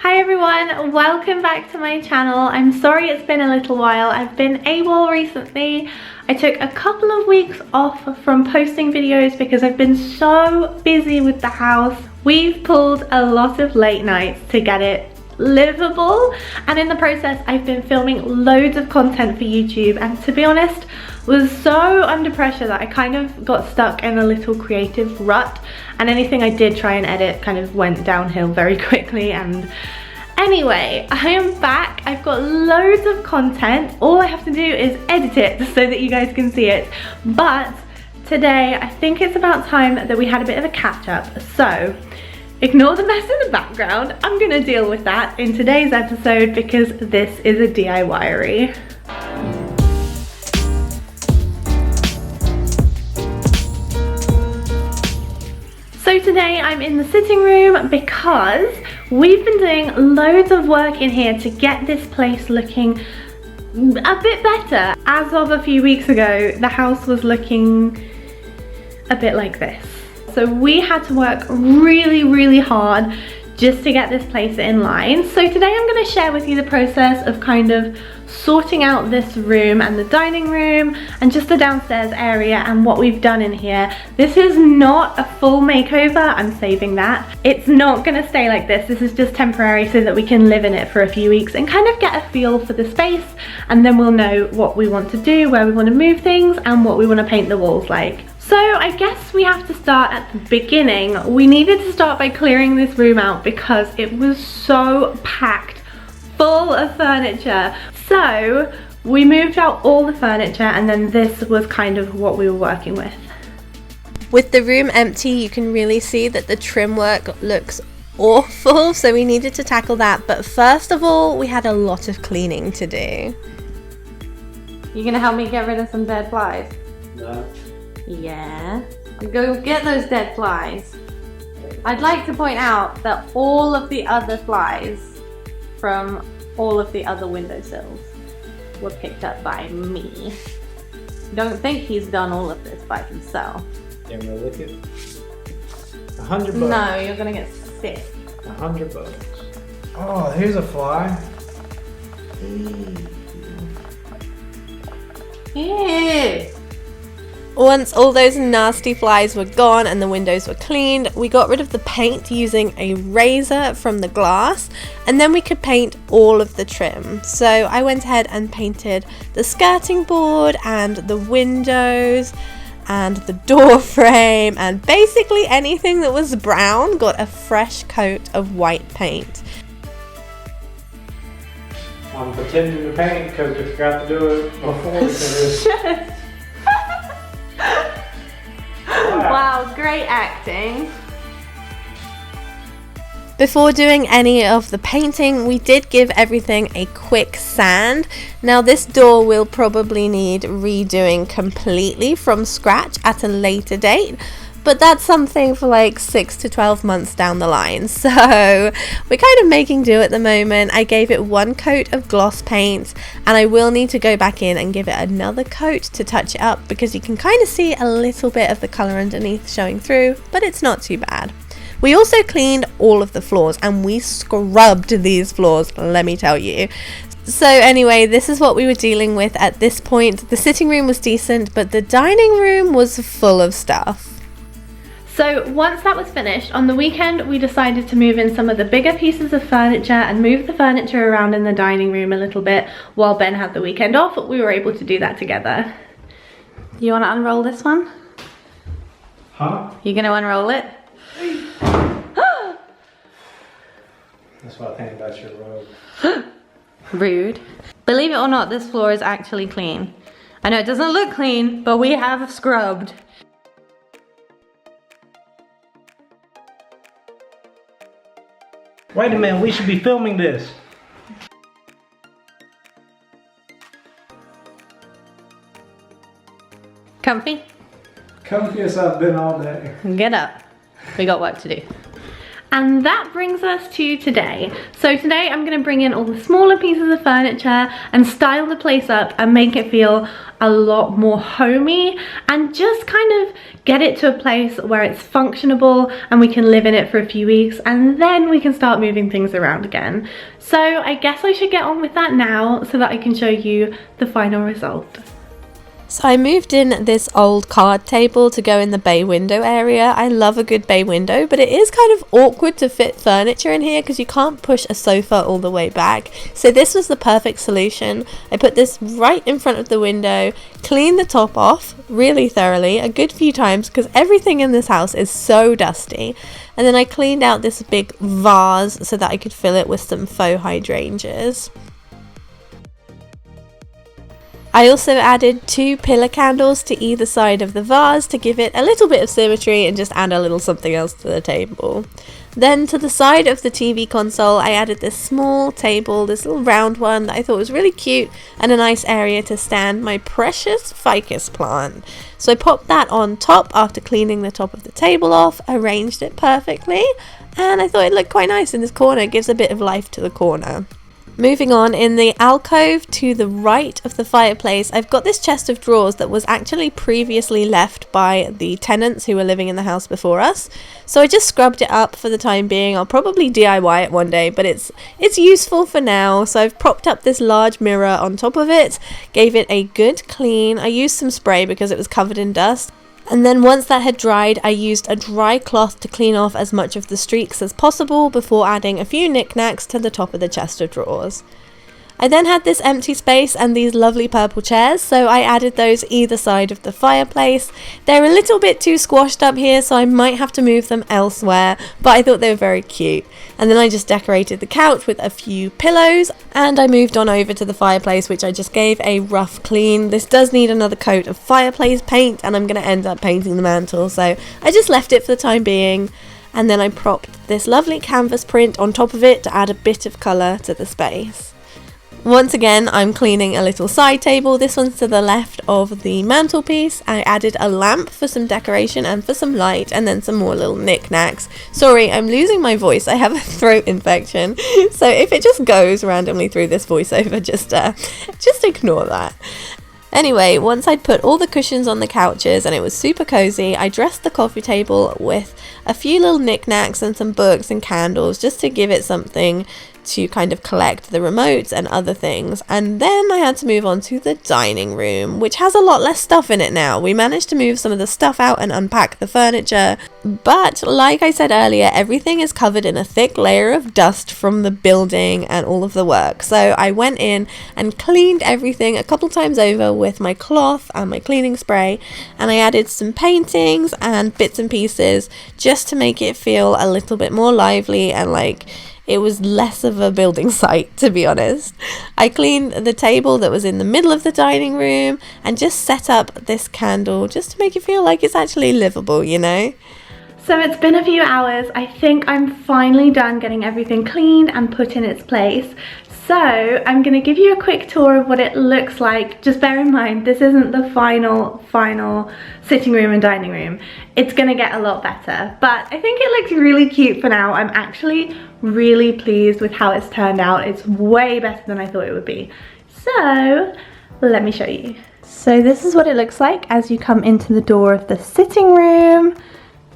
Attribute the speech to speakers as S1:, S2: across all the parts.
S1: Hi everyone, welcome back to my channel. I'm sorry it's been a little while. I've been AWOL recently. I took a couple of weeks off from posting videos because I've been so busy with the house. We've pulled a lot of late nights to get it livable, and in the process I've been filming loads of content for YouTube, and to be honest was so under pressure that I kind of got stuck in a little creative rut, and anything I did try and edit kind of went downhill very quickly. And anyway, I am back. I've got loads of content. All I have to do is edit it so that you guys can see it. But today I think it's about time that we had a bit of a catch up. So ignore the mess in the background. I'm gonna deal with that in today's episode because this is a DIYary. So today I'm in the sitting room because we've been doing loads of work in here to get this place looking a bit better. As of a few weeks ago, the house was looking a bit like this. So we had to work really hard just to get this place in line. So today I'm going to share with you the process of kind of sorting out this room and the dining room and just the downstairs area and what we've done in here. This is not a full makeover, I'm saving that. It's not going to stay like this. This is just temporary so that we can live in it for a few weeks and kind of get a feel for the space, and then we'll know what we want to do, where we want to move things, and what we want to paint the walls like. So I guess we have to start at the beginning. We needed to start by clearing this room out because it was so packed full of furniture. So we moved out all the furniture, and then this was kind of what we were working with.
S2: With the room empty, you can really see that the trim work looks awful, so we needed to tackle that. But first of all, we had a lot of cleaning to do.
S1: You gonna help me get rid of some dead flies?
S3: No.
S1: Yeah. Go get those dead flies. I'd like to point out that all of the other flies from all of the other windowsills were picked up by me. Don't think he's done all of this by himself.
S3: You want me to lick it? $100.
S1: No, you're gonna get sick.
S3: $100. Oh, here's a fly.
S1: Ew.
S2: Once all those nasty flies were gone and the windows were cleaned, we got rid of the paint using a razor from the glass, and then we could paint all of the trim. So I went ahead and painted the skirting board and the windows and the door frame, and basically anything that was brown got a fresh coat of white paint.
S3: I'm pretending to paint because we forgot to do it before we finished.
S1: Wow, great acting.
S2: Before doing any of the painting, we did give everything a quick sand. Now this door will probably need redoing completely from scratch at a later date, but that's something for like 6 to 12 months down the line. So we're kind of making do at the moment. I gave it one coat of gloss paint, and I will need to go back in and give it another coat to touch it up because you can kind of see a little bit of the colour underneath showing through, but it's not too bad. We also cleaned all of the floors, and we scrubbed these floors, let me tell you. So anyway, this is what we were dealing with at this point. The sitting room was decent, but the dining room was full of stuff.
S1: So once that was finished, on the weekend we decided to move in some of the bigger pieces of furniture and move the furniture around in the dining room a little bit while Ben had the weekend off. We were able to do that together. You want to unroll this one?
S3: Huh?
S1: You gonna unroll it?
S3: That's what I think about your robe.
S1: Rude. Believe it or not, this floor is actually clean. I know it doesn't look clean, but we have scrubbed.
S3: Wait a minute, we should be filming this.
S1: Comfy?
S3: Comfy as I've been all day.
S1: Get up. We got work to do. And that brings us to today. So today I'm going to bring in all the smaller pieces of furniture and style the place up and make it feel a lot more homey and just kind of get it to a place where it's functionable and we can live in it for a few weeks, and then we can start moving things around again. So I guess I should get on with that now so that I can show you the final result.
S2: So I moved in this old card table to go in the bay window area. I love a good bay window, but it is kind of awkward to fit furniture in here because you can't push a sofa all the way back. So this was the perfect solution. I put this right in front of the window, cleaned the top off really thoroughly, a good few times because everything in this house is so dusty. And then I cleaned out this big vase so that I could fill it with some faux hydrangeas. I also added 2 pillar candles to either side of the vase to give it a little bit of symmetry and just add a little something else to the table. Then to the side of the TV console I added this small table, this little round one that I thought was really cute and a nice area to stand my precious ficus plant. So I popped that on top after cleaning the top of the table off, arranged it perfectly, and I thought it looked quite nice in this corner. It gives a bit of life to the corner. Moving on, in the alcove to the right of the fireplace, I've got this chest of drawers that was actually previously left by the tenants who were living in the house before us. So I just scrubbed it up for the time being. I'll probably DIY it one day, but it's useful for now. So I've propped up this large mirror on top of it, gave it a good clean. I used some spray because it was covered in dust. And then once that had dried, I used a dry cloth to clean off as much of the streaks as possible before adding a few knickknacks to the top of the chest of drawers. I then had this empty space and these lovely purple chairs, so I added those either side of the fireplace. They're a little bit too squashed up here, so I might have to move them elsewhere, but I thought they were very cute. And then I just decorated the couch with a few pillows, and I moved on over to the fireplace, which I just gave a rough clean. This does need another coat of fireplace paint, and I'm going to end up painting the mantle, so I just left it for the time being. And then I propped this lovely canvas print on top of it to add a bit of colour to the space. Once again, I'm cleaning a little side table. This one's to the left of the mantelpiece. I added a lamp for some decoration and for some light, and then some more little knickknacks. Sorry, I'm losing my voice. I have a throat infection, so if it just goes randomly through this voiceover, just ignore that. Anyway, once I'd put all the cushions on the couches and it was super cozy, I dressed the coffee table with a few little knickknacks and some books and candles just to give it something to kind of collect the remotes and other things. And then I had to move on to the dining room, which has a lot less stuff in it now. We managed to move some of the stuff out and unpack the furniture, but like I said earlier, everything is covered in a thick layer of dust from the building and all of the work. So I went in and cleaned everything a couple times over with my cloth and my cleaning spray, and I added some paintings and bits and pieces just to make it feel a little bit more lively and like it was less of a building site, to be honest. I cleaned the table that was in the middle of the dining room and just set up this candle just to make it feel like it's actually livable, you know?
S1: So it's been a few hours. I think I'm finally done getting everything cleaned and put in its place. So I'm going to give you a quick tour of what it looks like. Just bear in mind, this isn't the final sitting room and dining room. It's going to get a lot better, but I think it looks really cute for now. I'm actually really pleased with how it's turned out. It's way better than I thought it would be. So let me show you. So this is what it looks like as you come into the door of the sitting room.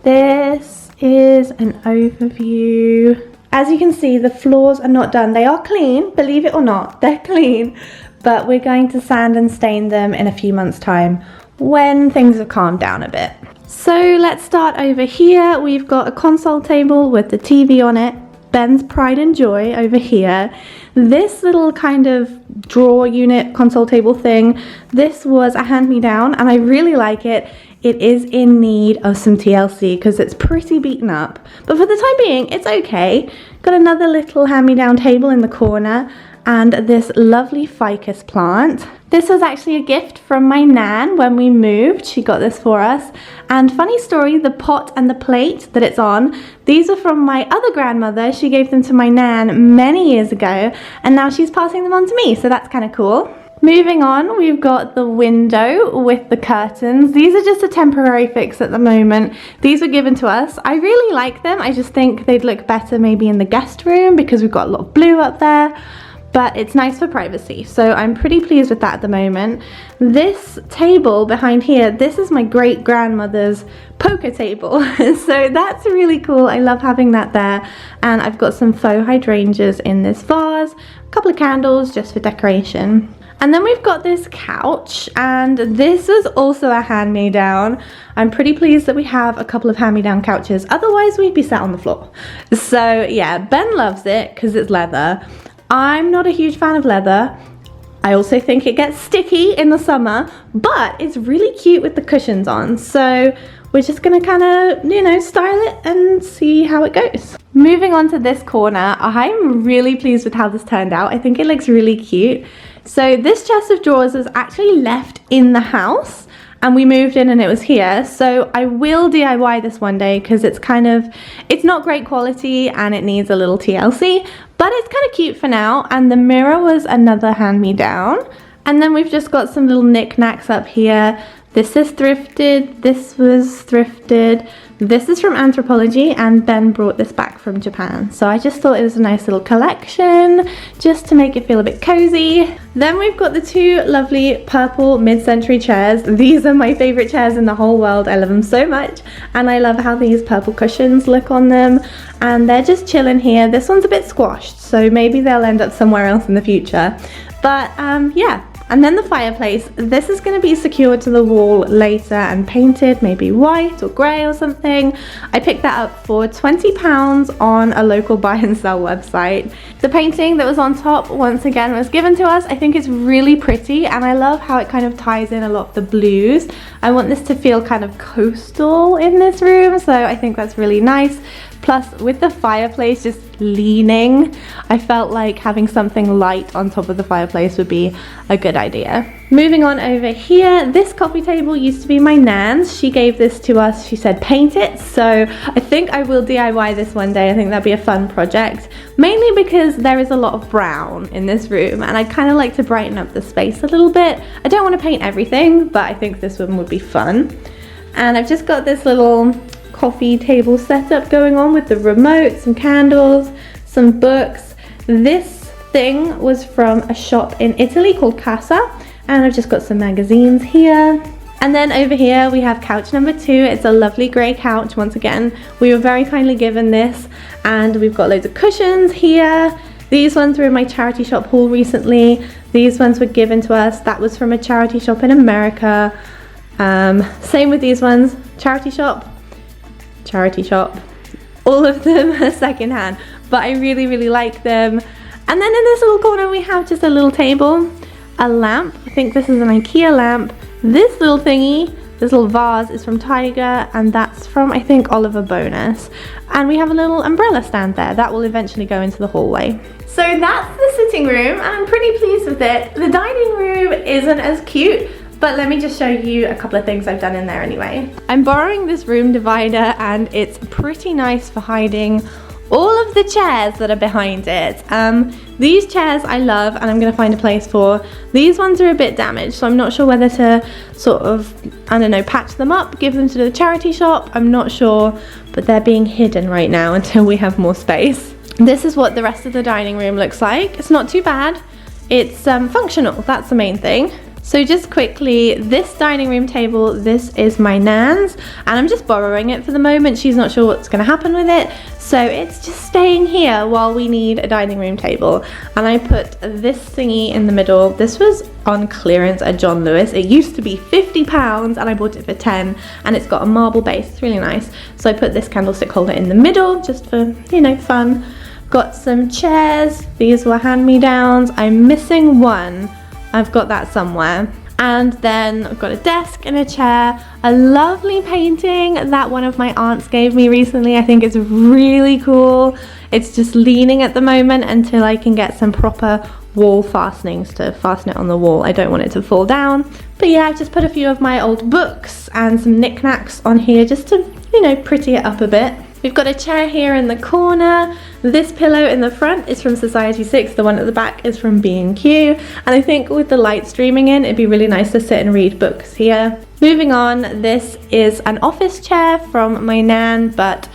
S1: This is an overview. As you can see, the floors are not done. They are clean, believe it or not, they're clean, but we're going to sand and stain them in a few months' time when things have calmed down a bit. So let's start over here. We've got a console table with the TV on it, Ben's pride and joy over here. This little kind of drawer unit console table thing, this was a hand-me-down and I really like it. It is in need of some TLC because it's pretty beaten up, but for the time being, it's okay. Got another little hand-me-down table in the corner and this lovely ficus plant. This was actually a gift from my nan when we moved. She got this for us. And funny story, the pot and the plate that it's on, these are from my other grandmother. She gave them to my nan many years ago, and now she's passing them on to me, so that's kind of cool. Moving on, we've got the window with the curtains. These are just a temporary fix at the moment. These were given to us. I really like them. I just think they'd look better maybe in the guest room because we've got a lot of blue up there. But it's nice for privacy, so I'm pretty pleased with that at the moment. This table behind here, this is my great-grandmother's poker table, so that's really cool. I love having that there, and I've got some faux hydrangeas in this vase, a couple of candles just for decoration. And then we've got this couch, and this was also a hand-me-down. I'm pretty pleased that we have a couple of hand-me-down couches, otherwise we'd be sat on the floor. So yeah, Ben loves it because it's leather. I'm not a huge fan of leather. I also think it gets sticky in the summer, but it's really cute with the cushions on. So we're just gonna kind of, you know, style it and see how it goes. Moving on to this corner, I'm really pleased with how this turned out. I think it looks really cute. So this chest of drawers was actually left in the house and we moved in and it was here. So I will DIY this one day because it's not great quality and it needs a little TLC, but it's kind of cute for now. And the mirror was another hand-me-down. And then we've just got some little knickknacks up here. This is thrifted, this was thrifted. This is from Anthropology and Ben brought this back from Japan. So I just thought it was a nice little collection just to make it feel a bit cozy. Then we've got the two lovely purple mid-century chairs. These are my favorite chairs in the whole world. I love them so much. And I love how these purple cushions look on them. And they're just chilling here. This one's a bit squashed, so maybe they'll end up somewhere else in the future. But yeah. And then the fireplace, this is going to be secured to the wall later and painted, maybe white or grey or something. I picked that up for £20 on a local buy and sell website. The painting that was on top, once again, was given to us. I think it's really pretty and I love how it kind of ties in a lot of the blues. I want this to feel kind of coastal in this room, so I think that's really nice. Plus, with the fireplace just leaning, I felt like having something light on top of the fireplace would be a good idea. Moving on over here, this coffee table used to be my nan's. She gave this to us. She said paint it, so I think I will DIY this one day. I think that'd be a fun project, mainly because there is a lot of brown in this room and I'd kind of like to brighten up the space a little bit. I don't want to paint everything, but I think this one would be fun. And I've just got this little coffee table setup going on with the remote, some candles, some books. This thing was from a shop in Italy called Casa, and I've just got some magazines here. And then over here we have couch number 2. It's a lovely grey couch. Once again, we were very kindly given this, and we've got loads of cushions here. These ones were in my charity shop haul recently. These ones were given to us. That was from a charity shop in America. Same with these ones, charity shop, all of them are secondhand, but I really like them. And then in this little corner we have just a little table, a lamp. I think this is an IKEA lamp. This little thingy, this little vase, is from Tiger, and that's from, I think, Oliver Bonus. And we have a little umbrella stand there that will eventually go into the hallway. So that's the sitting room and I'm pretty pleased with it. The dining room isn't as cute, but let me just show you a couple of things I've done in there anyway. I'm borrowing this room divider and it's pretty nice for hiding all of the chairs that are behind it. These chairs I love and I'm going to find a place for. These ones are a bit damaged, so I'm not sure whether to sort of, I don't know, patch them up, give them to the charity shop. I'm not sure, but they're being hidden right now until we have more space. This is what the rest of the dining room looks like. It's not too bad. It's functional, that's the main thing. So just quickly, this dining room table, this is my nan's, and I'm just borrowing it for the moment. She's not sure what's going to happen with it, so it's just staying here while we need a dining room table. And I put this thingy in the middle. This was on clearance at John Lewis. It used to be £50 and I bought it for 10, and it's got a marble base. It's really nice. So I put this candlestick holder in the middle just for, you know, fun. Got some chairs. These were hand-me-downs. I'm missing one. I've got that somewhere. And then I've got a desk and a chair, a lovely painting that one of my aunts gave me recently. I think it's really cool. It's just leaning at the moment until I can get some proper wall fastenings to fasten it on the wall. I don't want it to fall down. But yeah, I've just put a few of my old books and some knickknacks on here just to, you know, pretty it up a bit. We've got a chair here in the corner. This pillow in the front is from Society 6. The one at the back is from B&Q. And I think with the light streaming in, it'd be really nice to sit and read books here. Moving on, this is an office chair from my nan, but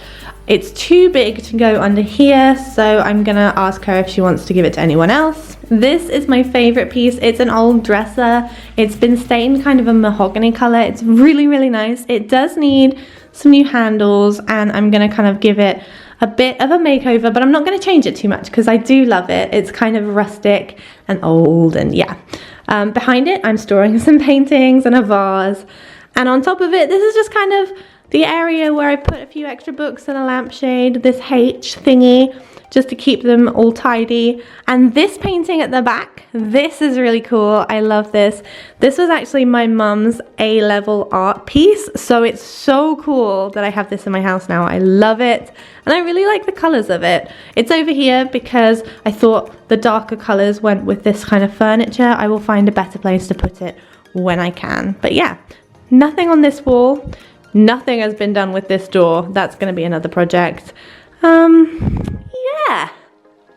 S1: it's too big to go under here, so I'm gonna ask her if she wants to give it to anyone else. This is my favorite piece. It's an old dresser. It's been stained kind of a mahogany color. It's really, really nice. It does need some new handles, and I'm gonna kind of give it a bit of a makeover, but I'm not gonna change it too much because I do love it. It's kind of rustic and old, and yeah. Behind it, I'm storing some paintings and a vase. And on top of it, this is just kind of the area where I put a few extra books and a lampshade, this H thingy, just to keep them all tidy. And this painting at the back, this is really cool. I love this. This was actually my mum's A-level art piece, so it's so cool that I have this in my house now. I love it, and I really like the colors of it. It's over here because I thought the darker colors went with this kind of furniture. I will find a better place to put it when I can. But yeah, nothing on this wall. Nothing has been done with this door. That's going to be another project. Yeah,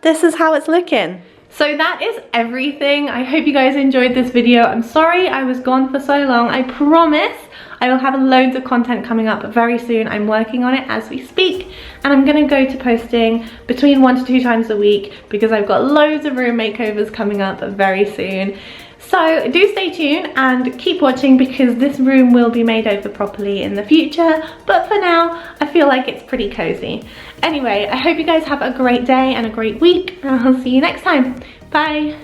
S1: this is how it's looking. So that is everything. I hope you guys enjoyed this video. I'm sorry I was gone for so long. I promise I will have loads of content coming up very soon. I'm working on it as we speak, and I'm gonna go to posting between 1 to 2 times a week because I've got loads of room makeovers coming up very soon. So do stay tuned and keep watching because this room will be made over properly in the future, but for now I feel like it's pretty cozy. Anyway, I hope you guys have a great day and a great week, and I'll see you next time. Bye.